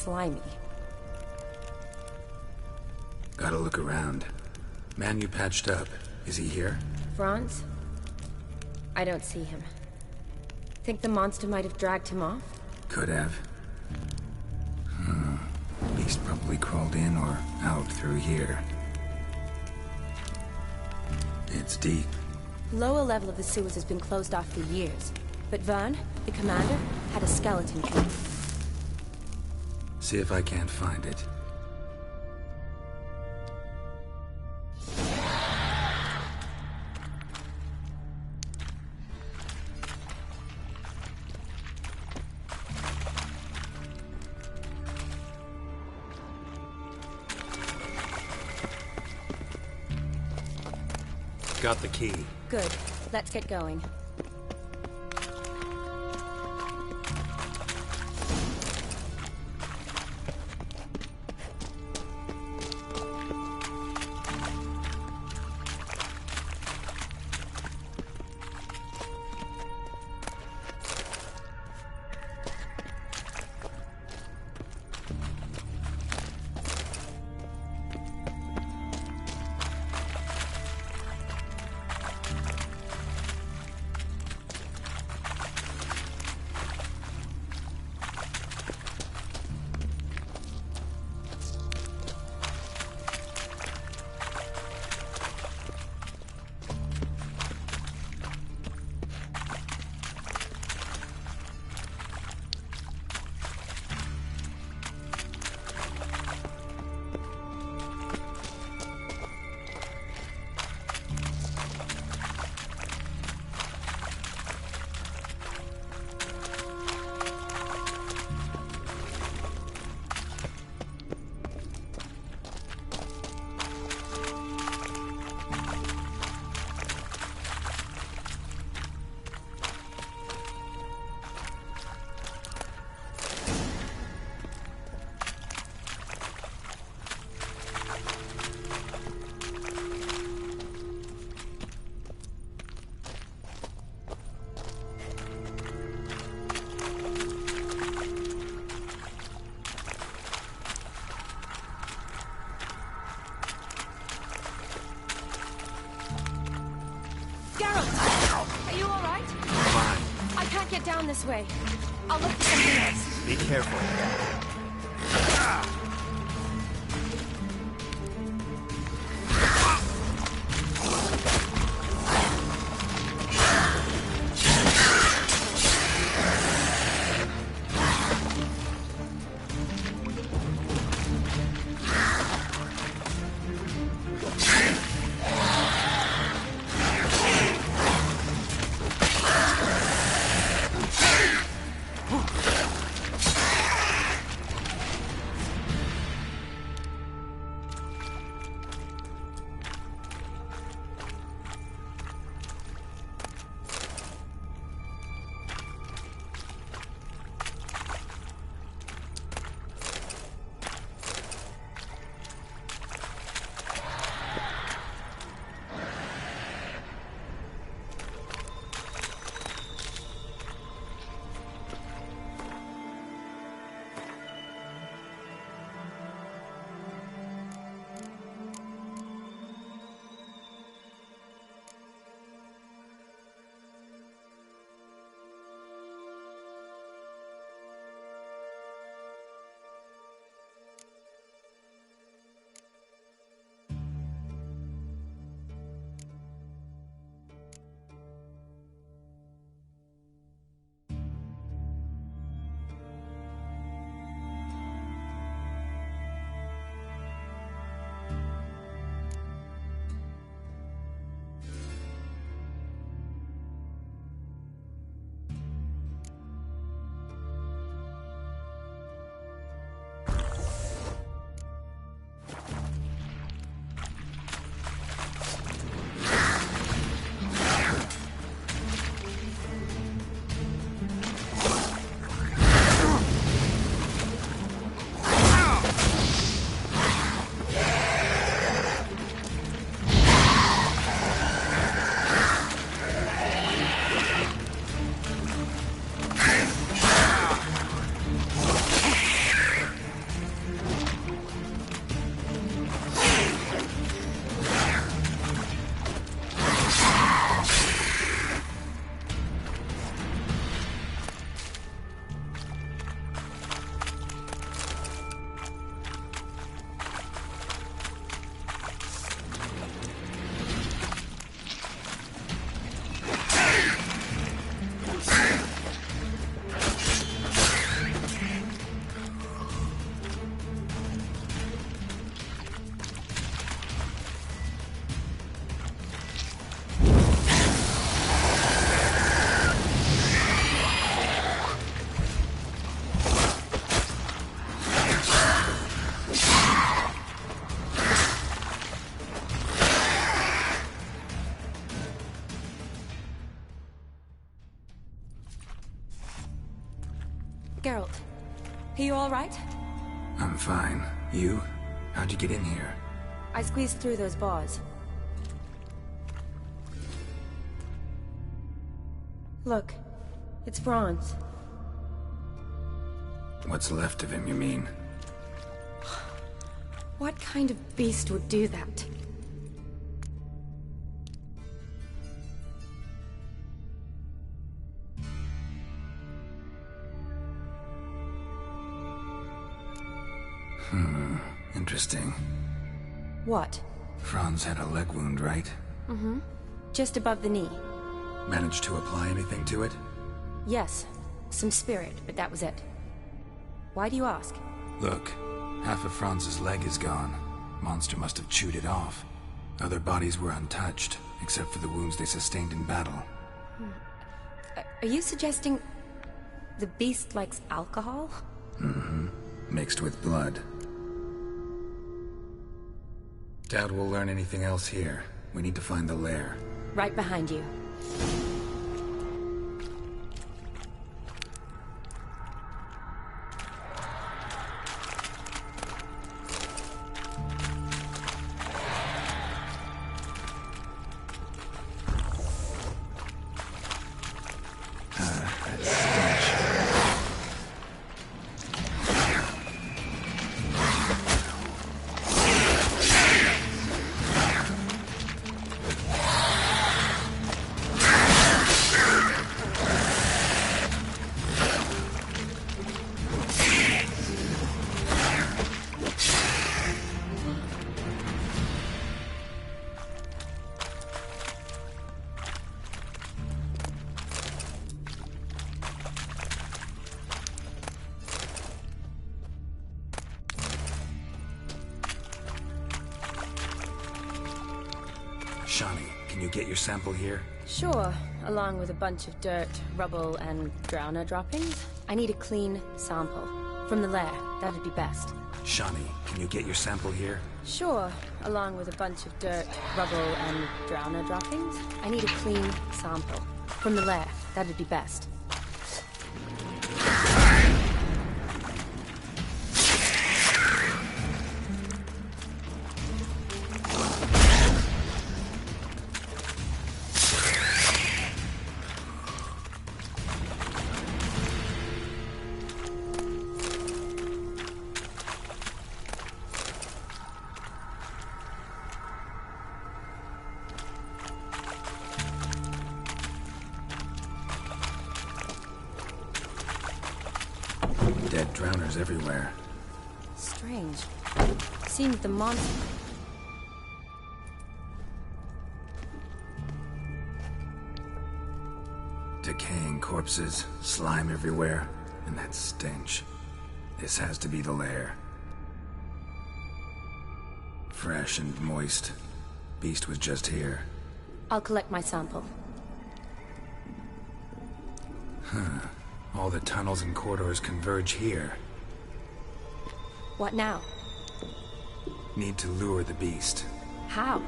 slimy. Gotta look around. Man you patched up, is he here? Franz? I don't see him. Think the monster might have dragged him off? Could have. Beast probably crawled in or out through here. It's deep. Lower level of the sewers has been closed off for years. But Vern, the commander, had a skeleton key. See if I can't find it. Got the key. Good. Let's get going. Down this way. I'll look for something else. Be careful. Are you all right? I'm fine. You? How'd you get in here? I squeezed through those bars. Look, it's Franz. What's left of him, you mean? What kind of beast would do that? Interesting. What? Franz had a leg wound, right? Mm-hmm. Just above the knee. Managed to apply anything to it? Yes. Some spirit, but that was it. Why do you ask? Look, half of Franz's leg is gone. Monster must have chewed it off. Other bodies were untouched, except for the wounds they sustained in battle. Are you suggesting the beast likes alcohol? Mm-hmm. Mixed with blood. Doubt we'll learn anything else here. We need to find the lair. Right behind you. Shani, can you get your sample here? Sure, along with a bunch of dirt, rubble, and drowner droppings. I need a clean sample. From the lair, that'd be best. Shani, can you get your sample here? Sure, along with a bunch of dirt, rubble, and drowner droppings. I need a clean sample. From the lair, that'd be best. Dead drowners everywhere. Strange. Seems the monster... Decaying corpses, slime everywhere, and that stench. This has to be the lair. Fresh and moist. Beast was just here. I'll collect my sample. All the tunnels and corridors converge here. What now? Need to lure the beast. How?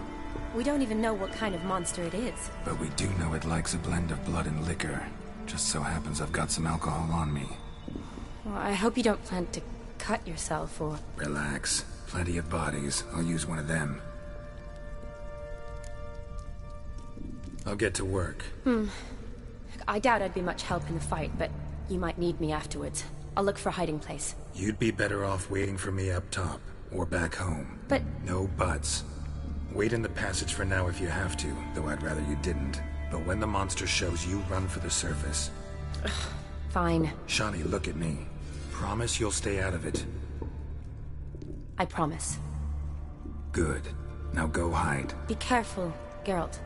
We don't even know what kind of monster it is. But we do know it likes a blend of blood and liquor. Just so happens I've got some alcohol on me. Well, I hope you don't plan to cut yourself or... Relax. Plenty of bodies. I'll use one of them. I'll get to work. I doubt I'd be much help in the fight, but you might need me afterwards. I'll look for a hiding place. You'd be better off waiting for me up top, or back home. But... No buts. Wait in the passage for now if you have to, though I'd rather you didn't. But when the monster shows, you run for the surface. Fine. Shani, look at me. Promise you'll stay out of it. I promise. Good. Now go hide. Be careful, Geralt.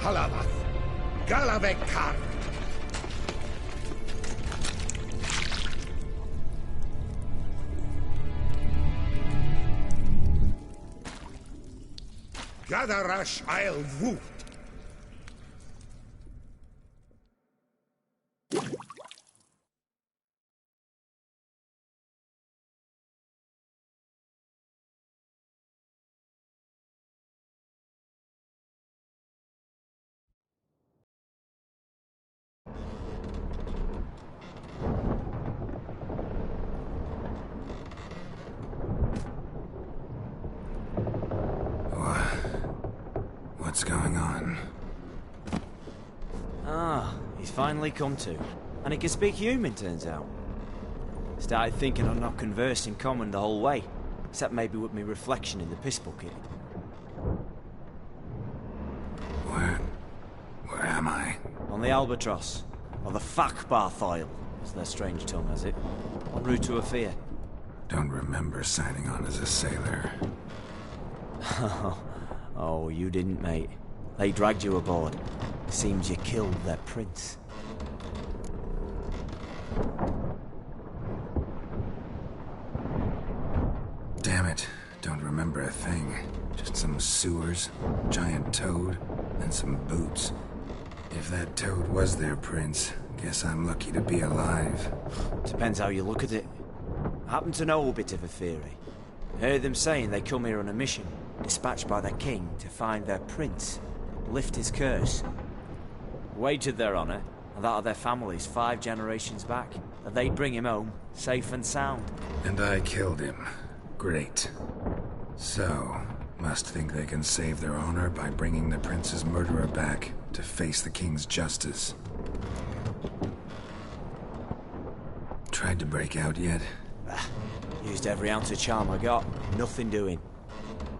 Kalavath. Galavekar. Gadarash I'll Woot. What's going on? Ah, he's finally come to. And he can speak human, turns out. Started thinking I'd not conversed in common the whole way, except maybe with me reflection in the piss bucket. Where am I? On the Albatross, or the Fakbarth Isle, as their strange tongue has it, en route to Afir. Don't remember signing on as a sailor. Oh, you didn't, mate. They dragged you aboard. Seems you killed their prince. Damn it. Don't remember a thing. Just some sewers, giant toad, and some boots. If that toad was their prince, guess I'm lucky to be alive. Depends how you look at it. I happen to know a bit of a theory. I heard them saying they come here on a mission, dispatched by their king to find their prince, lift his curse. Wagered their honour, and that of their families 5 generations back, that they'd bring him home, safe and sound. And I killed him. Great. So, must think they can save their honor by bringing the prince's murderer back to face the king's justice. Tried to break out yet? Used every ounce of charm I got. Nothing doing.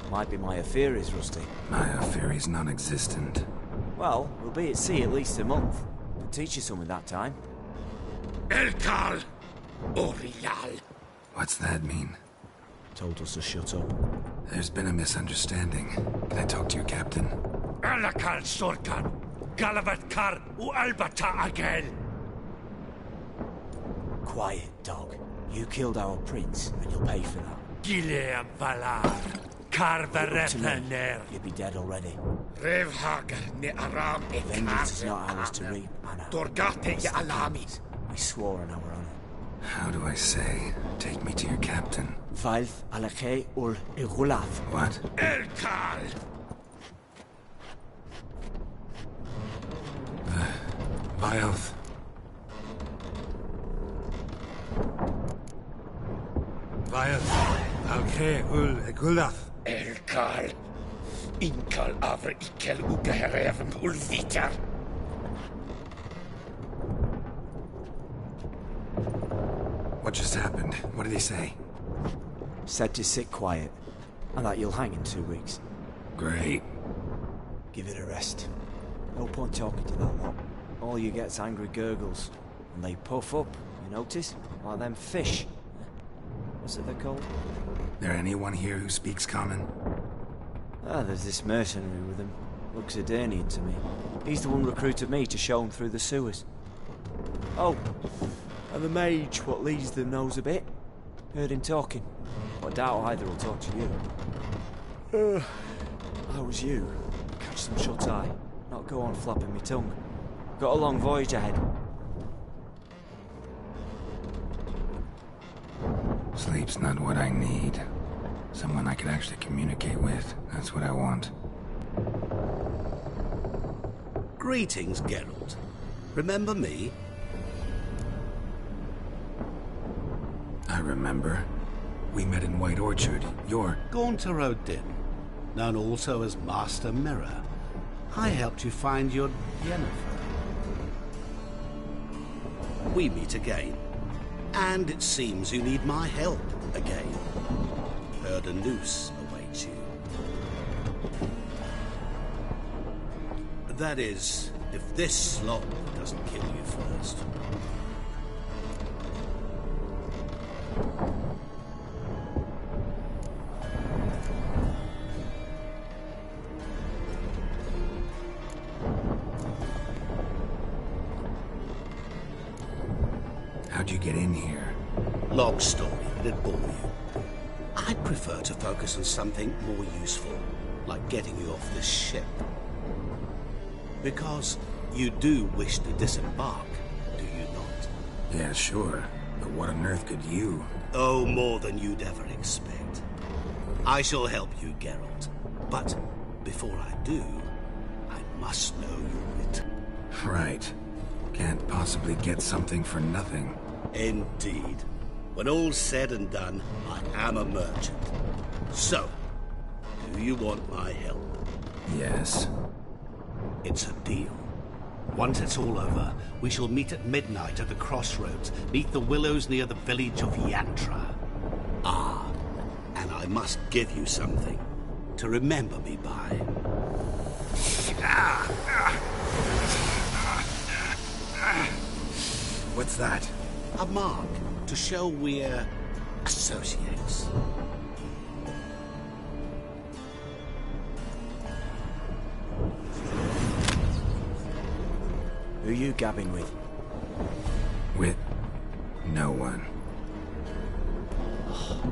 Might be my affair is rusty. My affair is non-existent. Well, we'll be at sea at least a month. Could teach you something that time. Elkal. Orial. What's that mean? Told us to shut up. There's been a misunderstanding. Can I talk to you, Captain? Alakal Sorkan. Galavatkar u Albata Agel. Quiet, dog. You killed our prince, and you'll pay for that. Gileam Valar. Carverepaner. You'd be dead already. Revhagar ne Aram e Vengeance is not ours to reap, Anna. Dorgate ya Alamis. We swore on our honor. How do I say? Take me to your captain. Valth Alakhe ul Igulath. What? Elkal. Vioth. Vioth. Alke ul Egulath. Elkal. Inkal avre ikel ugeherevem ulvitar. What just happened? What did he say? Said to sit quiet, and that you'll hang in 2 weeks. Great. Give it a rest. No point talking to that lot. All you get's angry gurgles. And they puff up, you notice? Like them fish. What's it they're called? There anyone here who speaks common? Ah, there's this mercenary with him. Looks Adernian to me. He's the one recruited me to show him through the sewers. Oh, and the mage what leads them knows a bit. Heard him talking. But I doubt either will talk to you. How was you? Catch some shut-eye. Not go on flapping me tongue. Got a long voyage ahead. Sleep's not what I need. Someone I can actually communicate with. That's what I want. Greetings, Geralt. Remember me? I remember. We met in White Orchard. You're... Gaunter O'Din, known also as Master Mirror. I helped you find your Yennefer. We meet again. And it seems you need my help again. Heard a noose awaits you. That is, if this slop doesn't kill you first. How'd you get in here? Long story, it'd bore you. I'd prefer to focus on something more useful, like getting you off this ship. Because you do wish to disembark, do you not? Yeah, sure. But what on earth could you? Oh, more than you'd ever expect. I shall help you, Geralt. But before I do, I must know your wit. Right. Can't possibly get something for nothing. Indeed. When all's said and done, I am a merchant. So, do you want my help? Yes. It's a deal. Once it's all over, we shall meet at midnight at the crossroads, neath the willows near the village of Yantra. Ah, and I must give you something to remember me by. What's that? A mark to show we're associates. Who you gabbing with? With no one.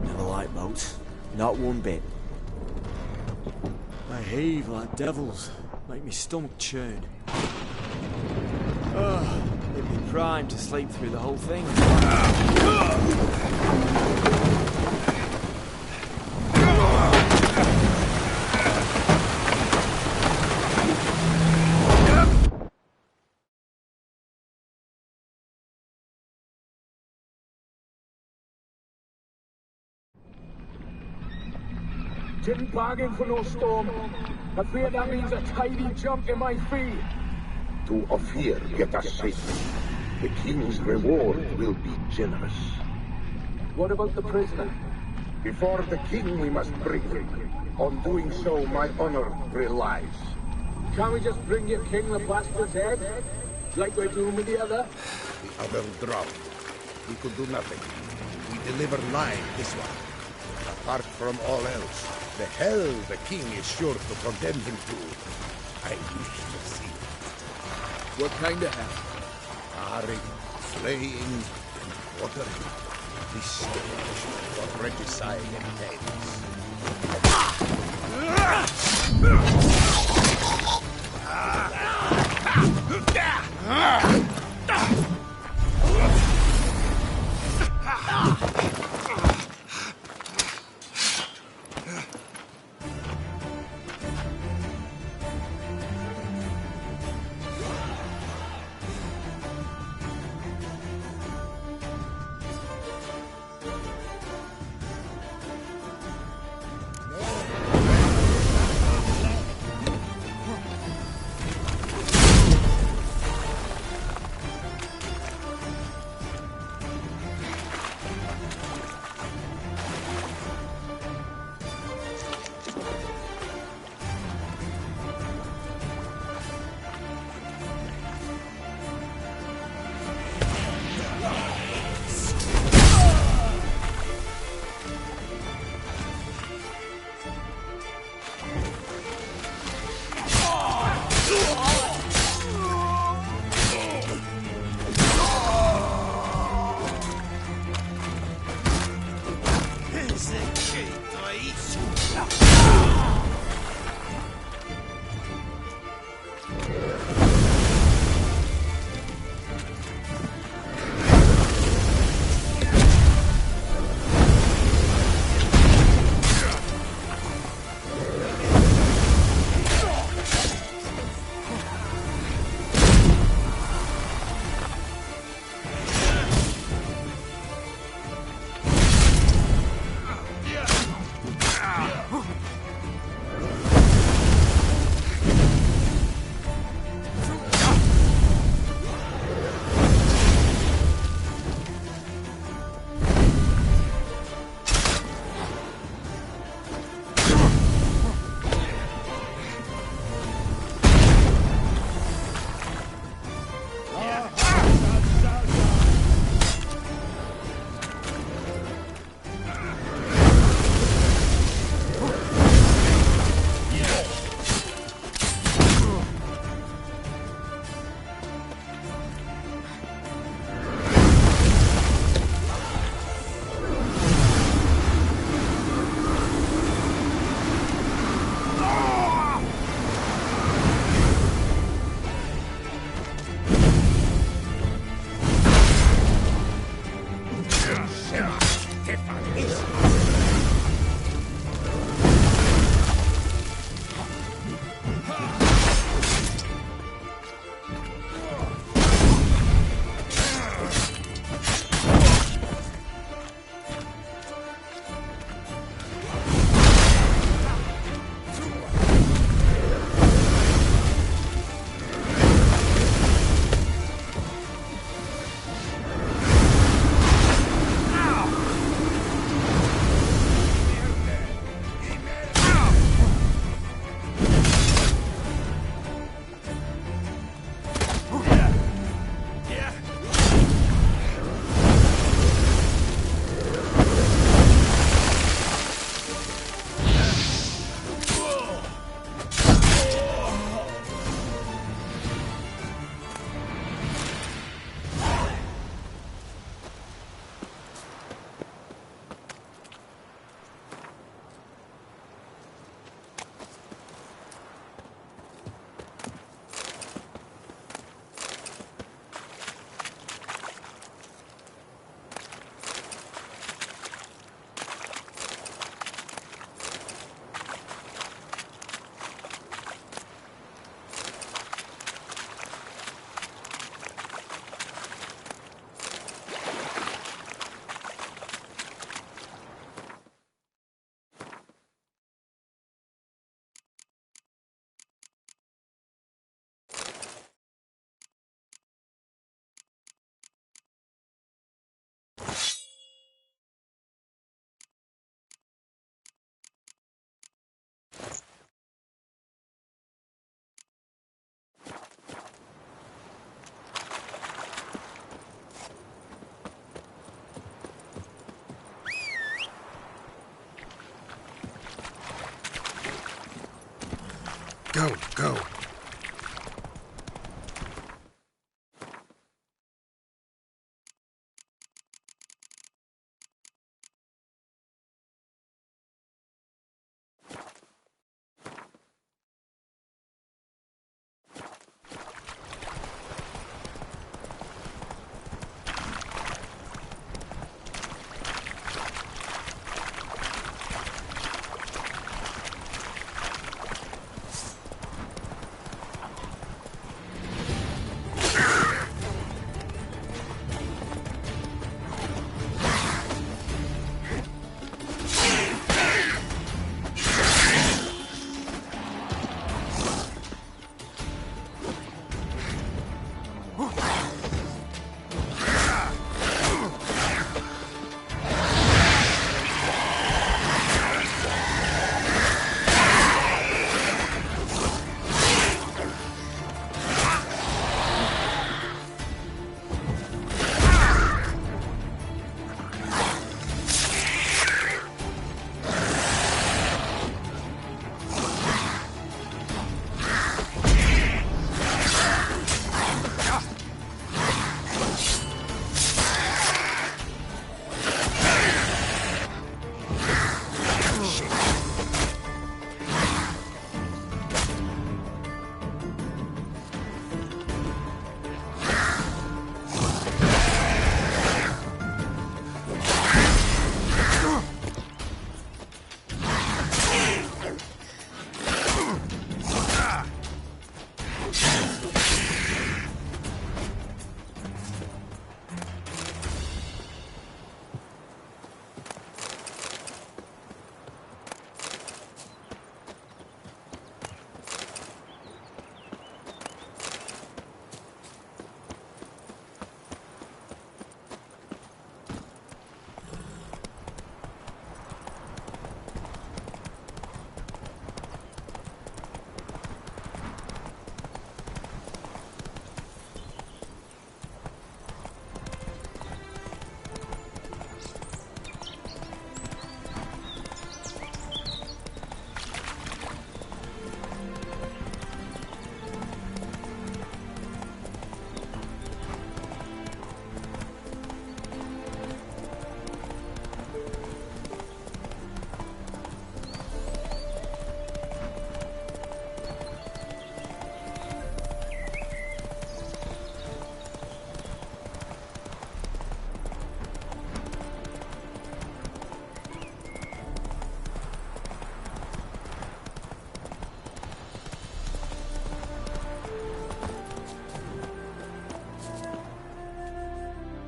Never liked boats. Not one bit. They heave like devils. Make me stomach churn. It'd be prime to sleep through the whole thing. Didn't bargain for no storm. I fear that means a tidy jump in my fee. To Ophir get us safely. The king's reward will be generous. What about the prisoner? Before the king we must bring him. On doing so, my honor relies. Can't we just bring your king the bastard's head? Like we're doing with the other? The other drowned. We could do nothing. We deliver live this one. Apart from all else, the hell the king is sure to condemn him to. I wish to see. What kind of hell? Harring, slaying, and watering. This stage for regicide entails. Go, go.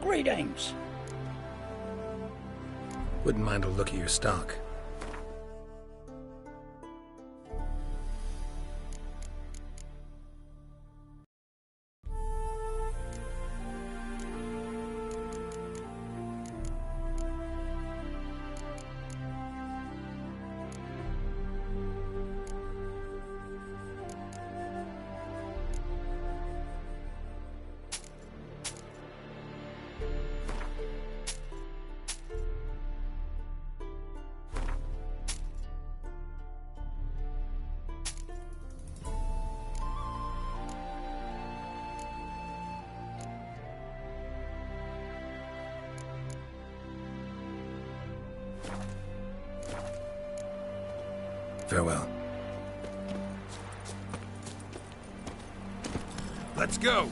Greetings. Wouldn't mind a look at your stock. Farewell. Let's go!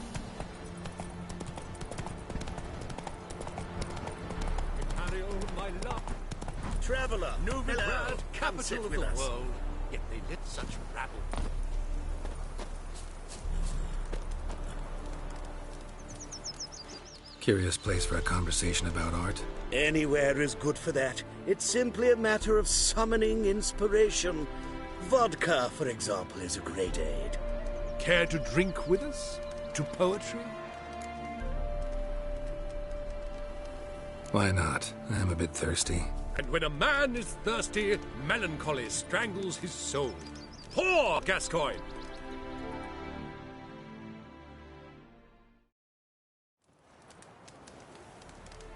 My love. Traveller, Novigrad, come sit capital of with the us. world. Yet they lit such rabble. Curious place for a conversation about art. Anywhere is good for that. It's simply a matter of summoning inspiration. Vodka, for example, is a great aid. Care to drink with us? To poetry? Why not? I'm a bit thirsty. And when a man is thirsty, melancholy strangles his soul. Pour, Gascoigne!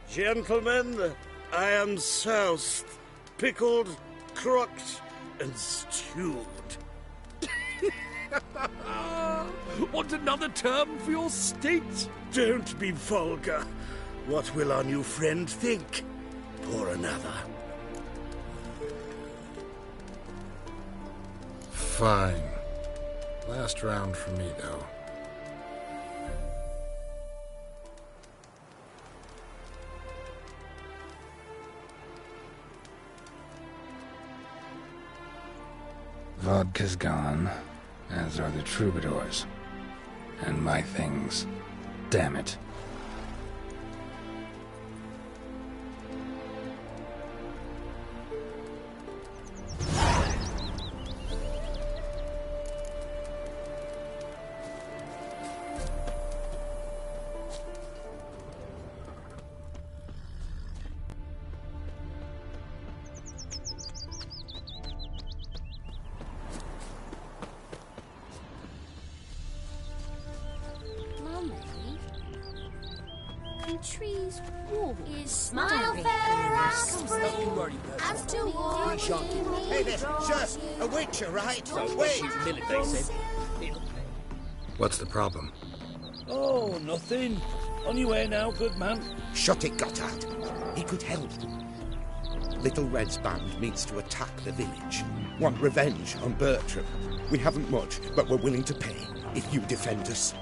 Gentlemen, I am soused, pickled, crocked, and stewed. Just another term for your state? Don't be vulgar. What will our new friend think? Pour another. Fine. Last round for me, though. Vodka's gone, as are the troubadours. And my things. Damn it. Trees walk is Smile fair as spring as to Hey there, sir. A witcher, right? Wait. What's the problem? Oh, nothing. On your way now, good man. Shut it, Gotthard. He could help. Little Red's band means to attack the village. Want revenge on Bertram. We haven't much, but we're willing to pay if you defend us.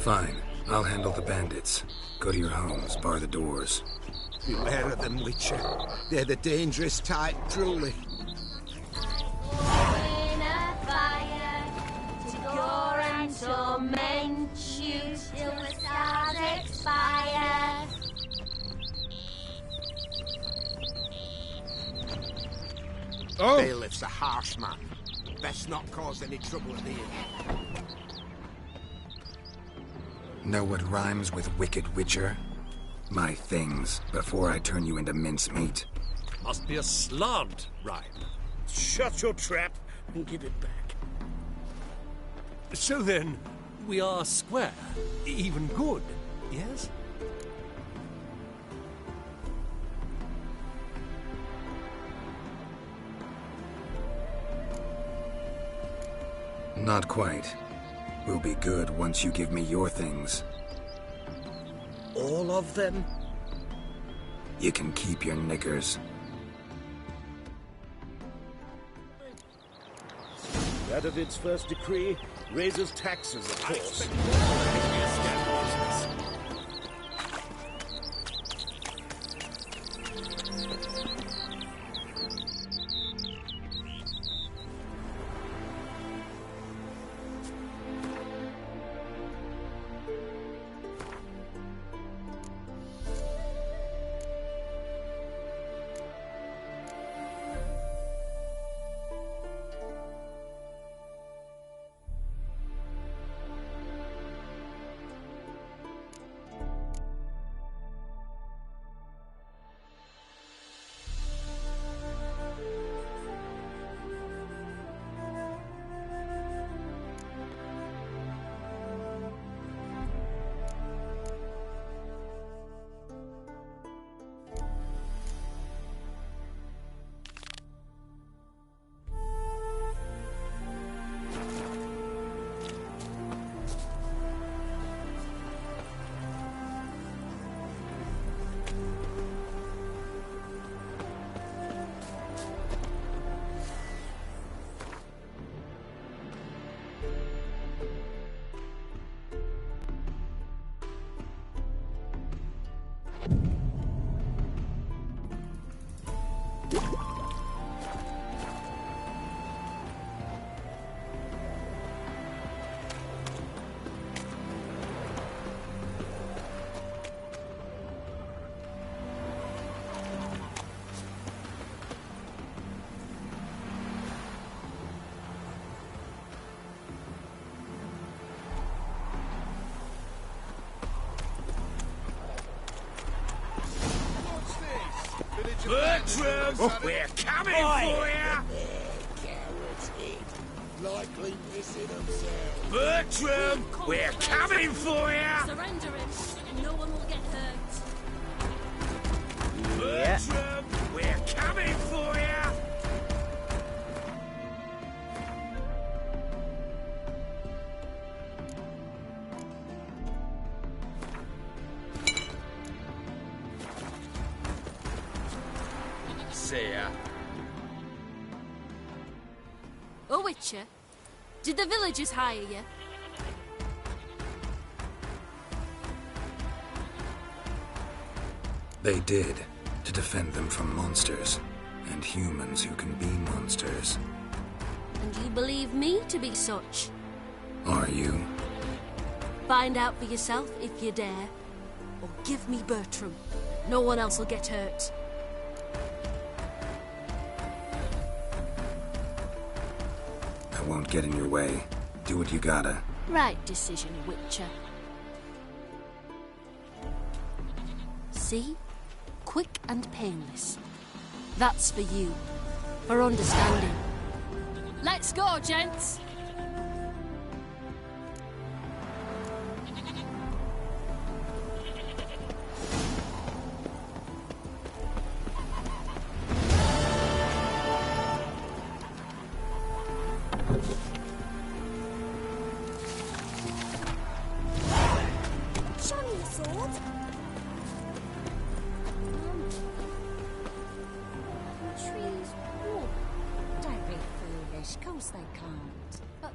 Fine. I'll handle the bandits. Go to your homes, bar the doors. Beware of them, Witcher. They're the dangerous type, truly. in a fire to gore and torment you till the stars expire. Oh! Bailiff's a harsh man. Best not cause any trouble at the inn. Know what rhymes with wicked witcher? My things, before I turn you into mincemeat. Must be a slant rhyme. Shut your trap and give it back. So then, we are square. Even good, yes? Not quite. We'll be good once you give me your things. All of them? You can keep your knickers. Radovid's first decree raises taxes, of course. Bertram! Oh, we're coming for you! Likely missing himself. Bertram! We're coming for you! Surrender him, and no one will get hurt. Bertram! We're coming for you! soothsayer. Oh, Witcher, did the villagers hire you? They did, to defend them from monsters, and humans who can be monsters. And you believe me to be such? Are you? Find out for yourself if you dare. Or give me Bertram. No one else will get hurt. I won't get in your way. Do what you gotta. Right decision, Witcher. See? Quick and painless. That's for you. For understanding. Let's go, gents!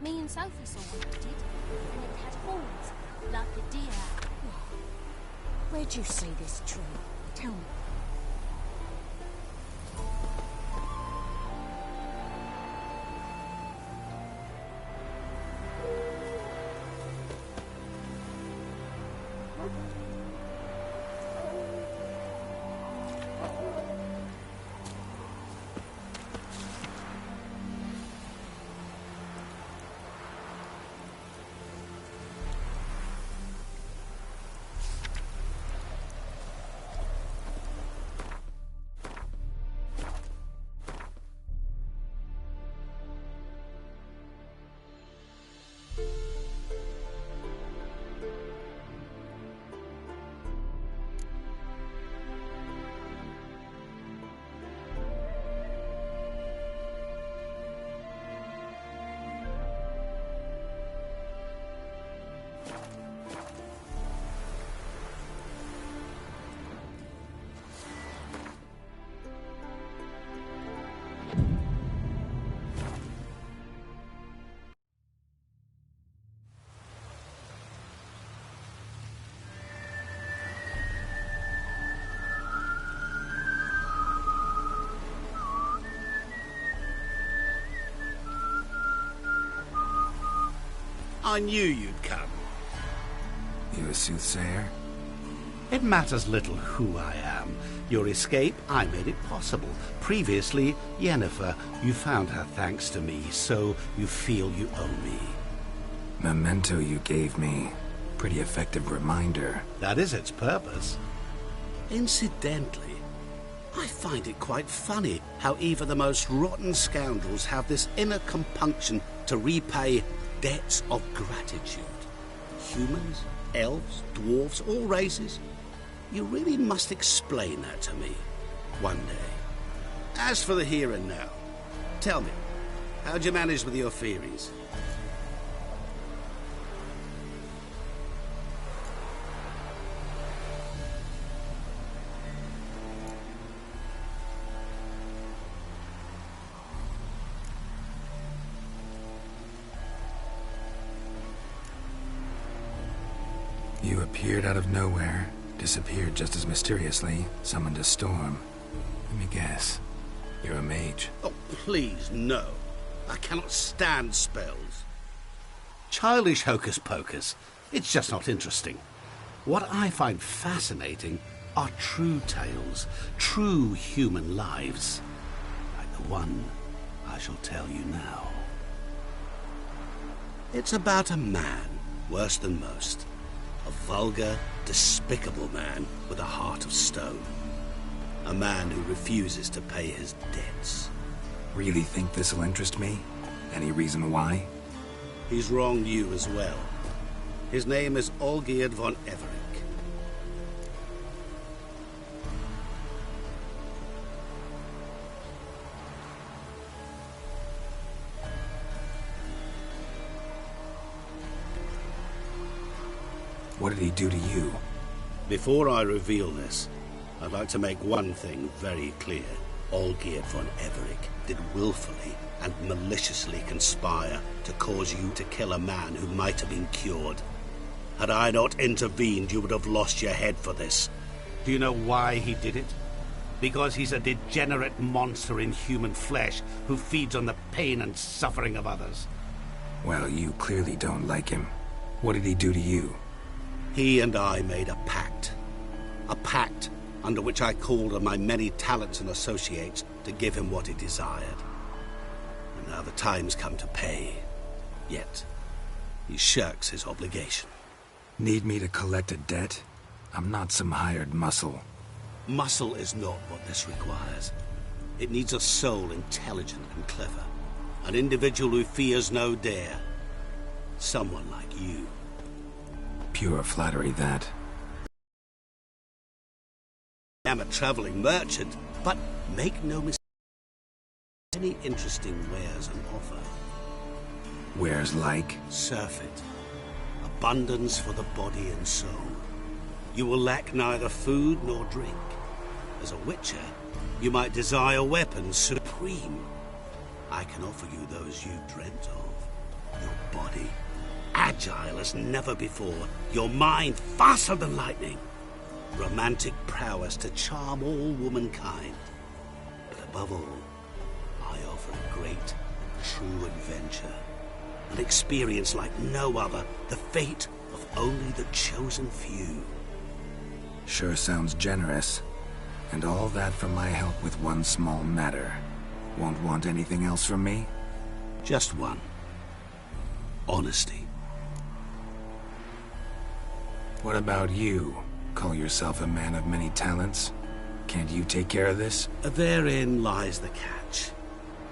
Me and Sophie saw one that did, and it had horns, like a deer. Where'd you see this tree? Tell me. I knew you'd come. You a soothsayer? It matters little who I am. Your escape, I made it possible. Previously, Yennefer, you found her thanks to me, so you feel you owe me. Memento you gave me. Pretty effective reminder. That is its purpose. Incidentally, I find it quite funny how even the most rotten scoundrels have this inner compunction to repay debts of gratitude. Humans, elves, dwarves, all races. You really must explain that to me one day. As for the here and now, tell me, how'd you manage with your theories? You appeared out of nowhere, disappeared just as mysteriously, summoned a storm. Let me guess. You're a mage. Oh, please, no. I cannot stand spells. Childish hocus pocus. It's just not interesting. What I find fascinating are true tales, true human lives. Like the one I shall tell you now. It's about a man, worse than most. A vulgar, despicable man with a heart of stone. A man who refuses to pay his debts. Really think this'll interest me? Any reason why? He's wronged you as well. His name is Olgierd von Everec. What did he do to you? Before I reveal this, I'd like to make one thing very clear. Olgierd von Everec did willfully and maliciously conspire to cause you to kill a man who might have been cured. Had I not intervened, you would have lost your head for this. Do you know why he did it? Because he's a degenerate monster in human flesh who feeds on the pain and suffering of others. Well, you clearly don't like him. What did he do to you? He and I made a pact. A pact under which I called on my many talents and associates to give him what he desired. And now the time's come to pay. Yet, he shirks his obligation. Need me to collect a debt? I'm not some hired muscle. Muscle is not what this requires. It needs a soul intelligent and clever. An individual who fears no dare. Someone like you. Pure flattery, that. I am a traveling merchant, but make no mistake. Any interesting wares on offer. Wares like? Surfeit. Abundance for the body and soul. You will lack neither food nor drink. As a witcher, you might desire weapons supreme. I can offer you those you dreamt of. Your body, agile as never before. Your mind, faster than lightning. Romantic prowess to charm all womankind. But above all, I offer a great, true adventure. An experience like no other. The fate of only the chosen few. Sure sounds generous. And all that for my help with one small matter. Won't want anything else from me? Just one. Honesty. What about you? Call yourself a man of many talents? Can't you take care of this? Therein lies the catch.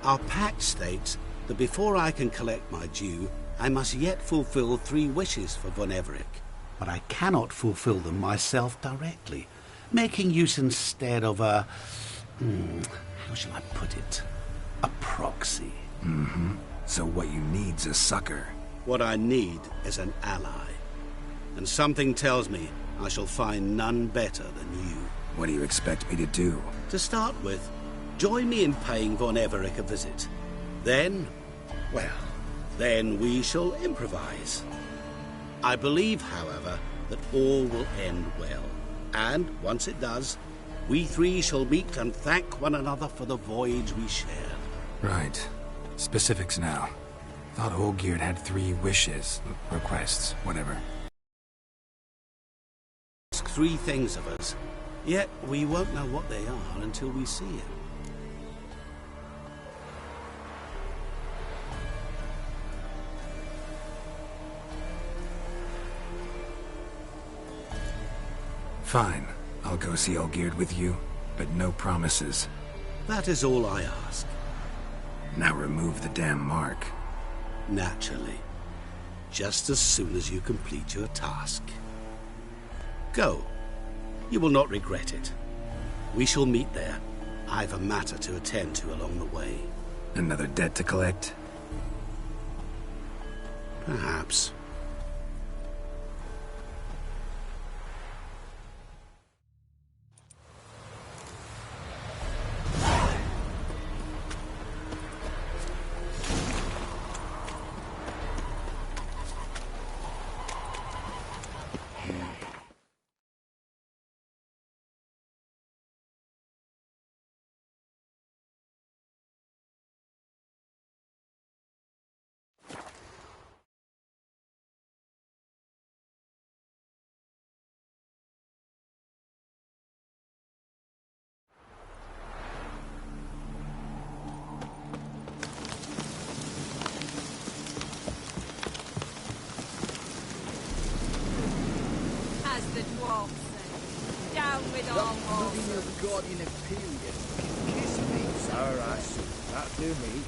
Our pact states that before I can collect my due, I must yet fulfill 3 wishes for von Everec. But I cannot fulfill them myself directly, making use instead of a... how shall I put it? A proxy. Mm-hmm. So what you need's a sucker. What I need is an ally. And something tells me I shall find none better than you. What do you expect me to do? To start with, join me in paying von Everec a visit. Then, well, then we shall improvise. I believe, however, that all will end well. And, once it does, we 3 shall meet and thank one another for the voyage we shared. Right. Specifics now. Thought Olgierd had 3 wishes, requests, whatever. Ask 3 things of us, yet we won't know what they are until we see him. Fine. I'll go see Olgierd with you, but no promises. That is all I ask. Now remove the damn mark. Naturally. Just as soon as you complete your task. Go. You will not regret it. We shall meet there. I've a matter to attend to along the way. Another debt to collect? Perhaps. Down with all Nothing of Guardian Imperium. Kiss me. Alright, that'll do me.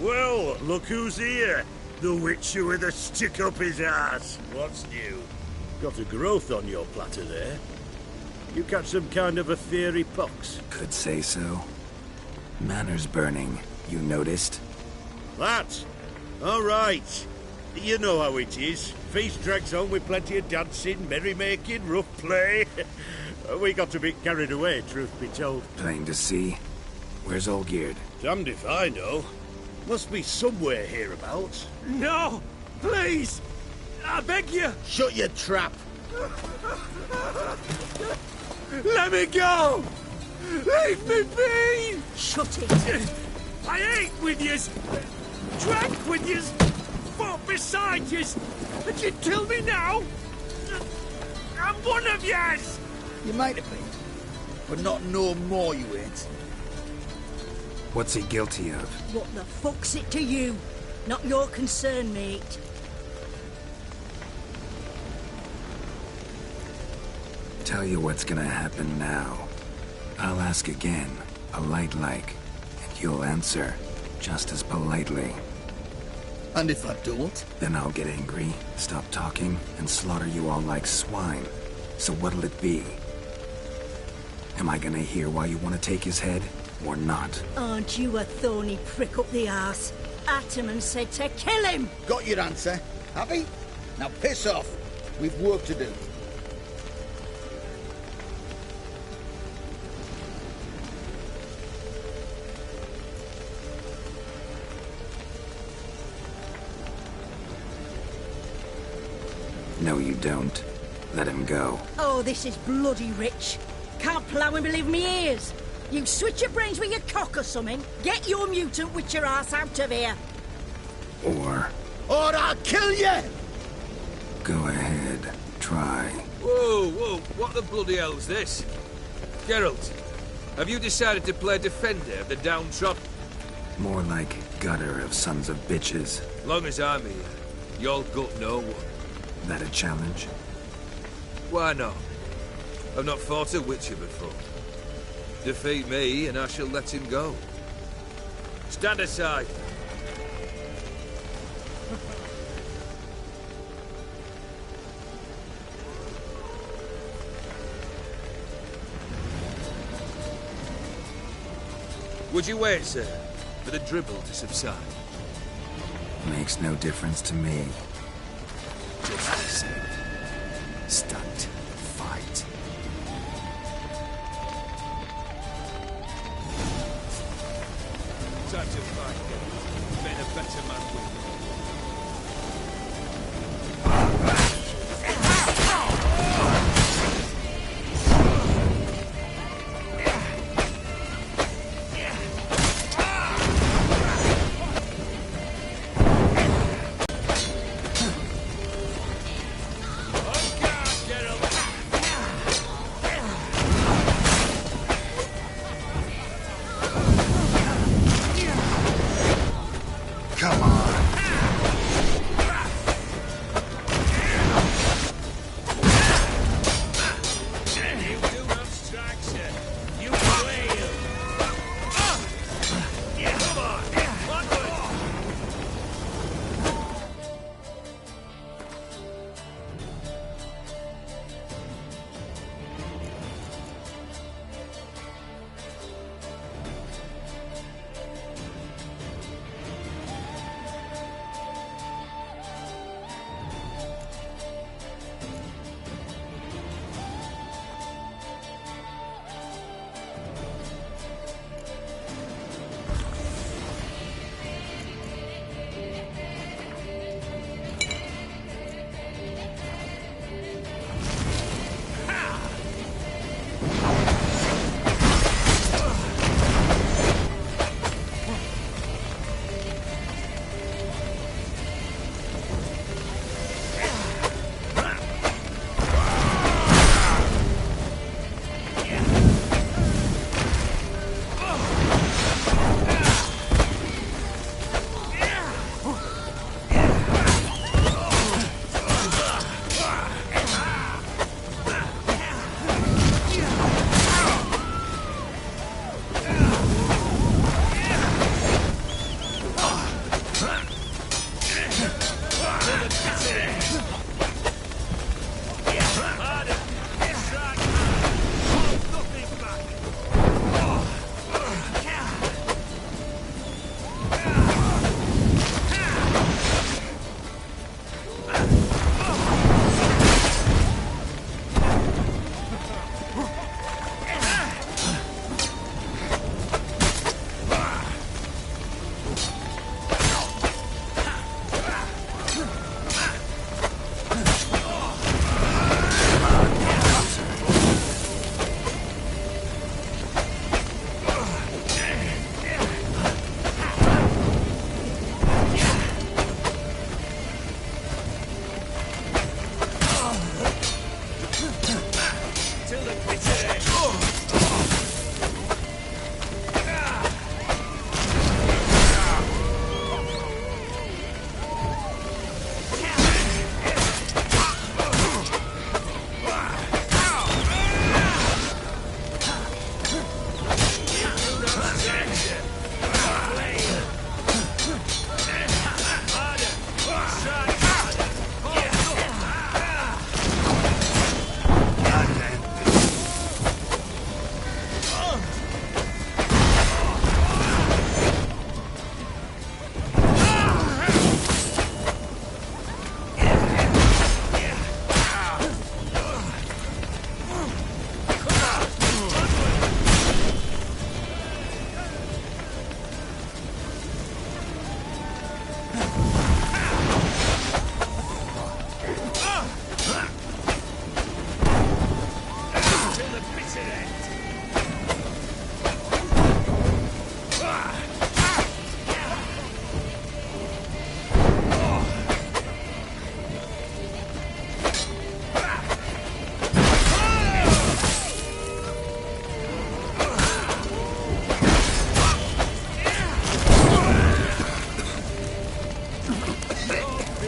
Well, look who's here. The Witcher with a stick up his ass. What's new? Got a growth on your platter there. You catch some kind of a fiery pox? Could say so. Manor's burning. You noticed? That? All right. You know how it is. Feast drags on with plenty of dancing, merrymaking, rough play. We got a bit carried away, truth be told. Plain to see. Where's Olgierd? Damned if I know. Must be somewhere hereabouts. No! Please! I beg you! Shut your trap! Let me go! Leave me be! Shut it! I ate with yous! Drank with yous! Fought beside yous! And you kill me now? I'm one of yous! You might have been, but not no more you ain't. What's he guilty of? What the fuck's it to you? Not your concern, mate. Tell you what's gonna happen now. I'll ask again, polite like, and you'll answer just as politely. And if I don't? Then I'll get angry, stop talking, and slaughter you all like swine. So what'll it be? Am I gonna hear why you want to take his head, or not? Aren't you a thorny prick up the arse? Ataman said to kill him! Got your answer. Happy? Now piss off. We've work to do. No, you don't. Let him go. Oh, this is bloody rich. Can't plough and believe me ears. You switch your brains with your cock or something. Get your mutant witcher ass out of here. Or I'll kill you! go ahead, try. Whoa, what the bloody hell's this? Geralt, have you decided to play defender of the downtrodden? More like gutter of sons of bitches. Long as I'm here, you'll gut no one. That a challenge? Why not? I've not fought a witcher before. Defeat me, and I shall let him go. Stand aside. Would you wait, sir, for the dribble to subside? Makes no difference to me. Just the same. Stunt. Fight. Time to fight. Been a better man with me. Come on.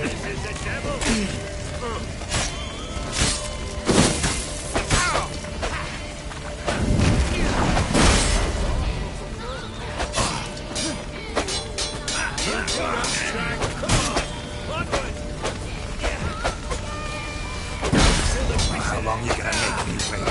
This is the devil! How long you gonna make me wait?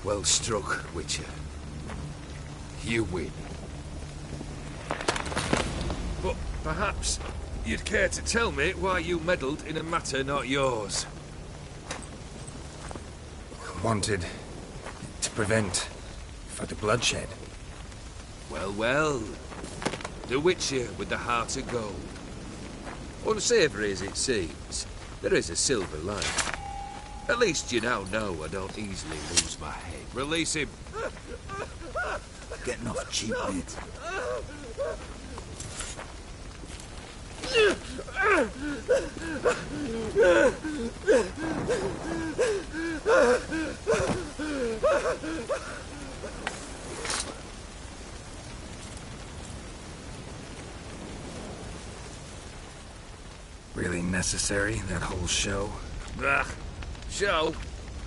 Well struck, Witcher. You win. But perhaps you'd care to tell me why you meddled in a matter not yours. Wanted to prevent further bloodshed. Well, well. The Witcher with the heart of gold. Unsavoury as it seems, there is a silver lining. At least you now know I don't easily lose my head. Release him. Getting off cheap, mate. Really necessary, that whole show? Ugh. Show?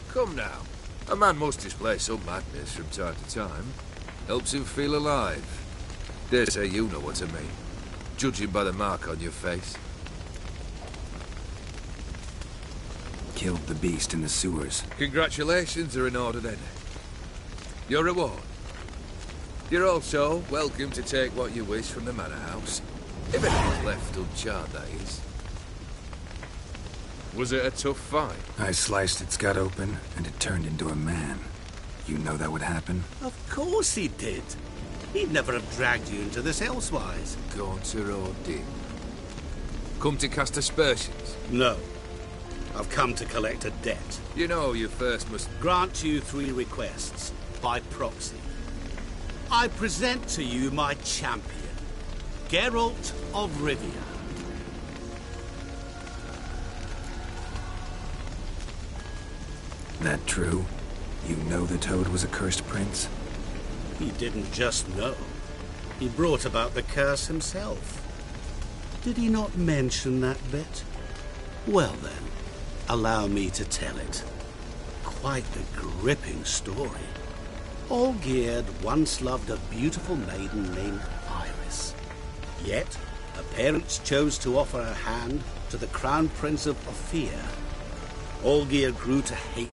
Come now. A man must display some madness from time to time. Helps him feel alive. Dare say you know what I mean. Judging by the mark on your face. Killed the beast in the sewers. Congratulations are in order then. Your reward. You're also welcome to take what you wish from the manor house. If anything's left uncharred, that is. Was it a tough fight? I sliced its gut open, and it turned into a man. You know that would happen? Of course he did. He'd never have dragged you into this elsewise. Gaunter or Dick? Come to cast aspersions? No. I've come to collect a debt. You know you first must... Grant you 3 requests, by proxy. I present to you my champion, Geralt of Rivia. That true? You know the Toad was a cursed prince? He didn't just know. He brought about the curse himself. Did he not mention that bit? Well then, allow me to tell it. Quite the gripping story. Olgierd once loved a beautiful maiden named Iris. Yet, her parents chose to offer her hand to the Crown Prince of Ophir. Olgierd grew to hate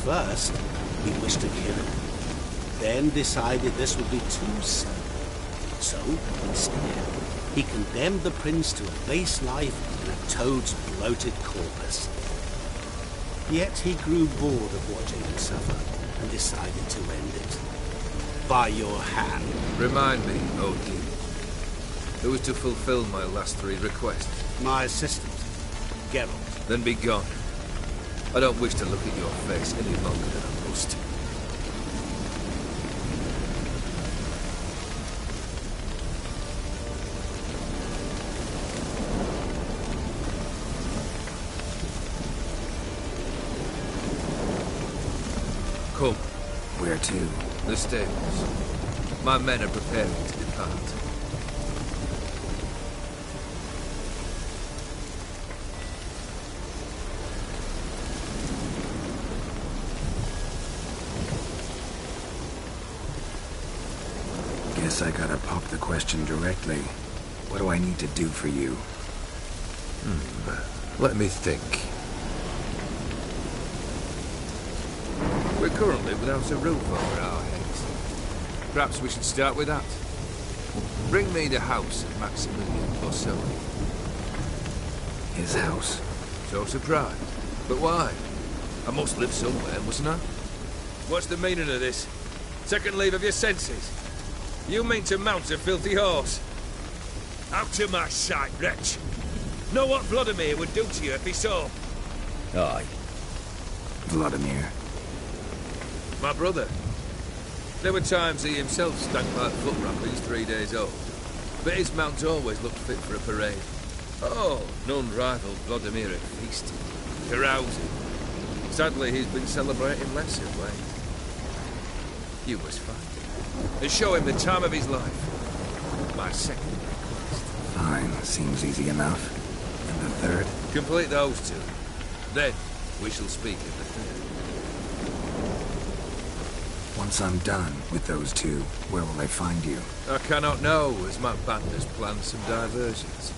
First, he wished to kill him. Then decided this would be too soon. So, instead, he condemned the prince to a base life in a toad's bloated corpus. Yet he grew bored of watching him suffer and decided to end it. By your hand. Remind me, Odin. Who was to fulfill my last 3 requests? My assistant, Geralt. Then be gone. I don't wish to look at your face any longer than I must. Come. Where to? The stables. My men are preparing to depart. Guess I gotta pop the question directly. What do I need to do for you? Let me think. We're currently without a roof over our heads. Perhaps we should start with that. Bring me the house of Maximilian Borsodi. His house? So surprised. But why? I must live somewhere, mustn't I? What's the meaning of this? Second leave of your senses? You mean to mount a filthy horse? Out of my sight, wretch! Know what Vladimir would do to you if he saw? Aye. Vladimir. My brother. There were times he himself stank like foot wrappings 3 days old. But his mount always looked fit for a parade. Oh, none rivaled Vladimir at feasting, carousing. Sadly, he's been celebrating less of late. You must find him and show him the time of his life. My second request. Fine, seems easy enough. And the third? Complete those 2. Then, we shall speak of the third. Once I'm done with those 2, where will I find you? I cannot know, as my band has planned some diversions.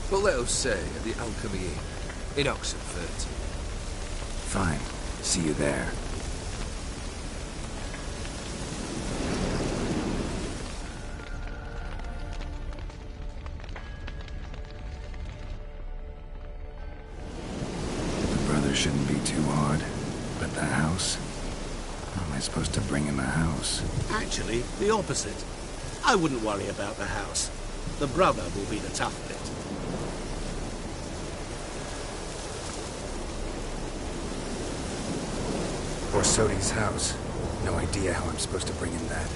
But let us say at the Alchemy Inn, in Oxenfurt. Fine. See you there. The brother shouldn't be too hard. But the house? How am I supposed to bring him a house? Actually, the opposite. I wouldn't worry about the house. The brother will be the tough bit. Borsodi's house. No idea how I'm supposed to bring him that.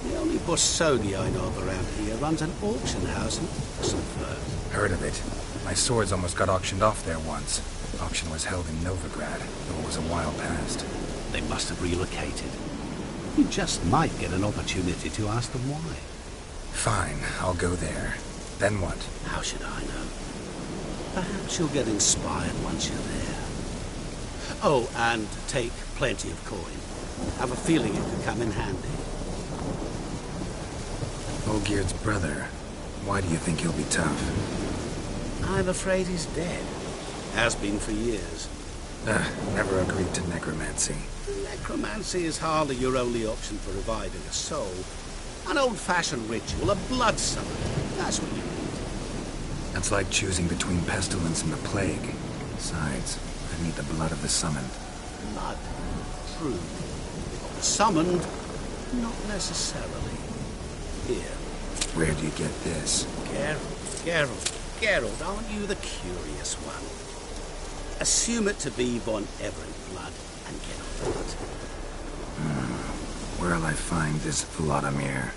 The only Borsodi I know of around here runs an auction house in Oxenfurt. Heard of it. My swords almost got auctioned off there once. Auction was held in Novigrad, though it was a while past. They must have relocated. You just might get an opportunity to ask them why. Fine, I'll go there. Then what? How should I know? Perhaps you'll get inspired once you're there. Oh, and take plenty of coin. Have a feeling it could come in handy. Olgierd's brother. Why do you think he'll be tough? I'm afraid he's dead. Has been for years. Never agreed to necromancy. Necromancy is hardly your only option for reviving a soul. An old-fashioned ritual, a blood summon. That's what you need. That's like choosing between pestilence and the plague. Besides, I need the blood of the summoned. Blood? True. Of the summoned? Not necessarily. Here. Where do you get this? Geralt, aren't you the curious one? Assume it to be Von Everett blood and get on with it. Where'll I find this Vladimir?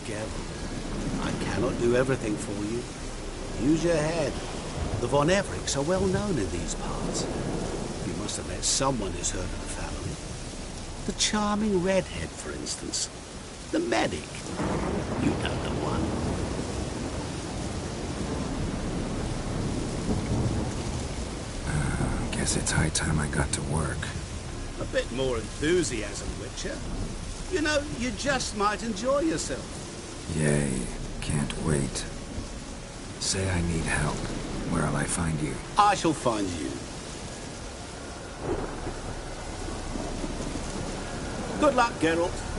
Geralt, I cannot do everything for you. Use your head. The Von Evericks are well known in these parts. You must have met someone who's heard of the family. The charming redhead, for instance. The medic. You know the one. Guess it's high time I got to work. A bit more enthusiasm, Witcher. You know, you just might enjoy yourself. Yay. Can't wait. Say I need help. Where'll I find you? I shall find you. Good luck, Geralt.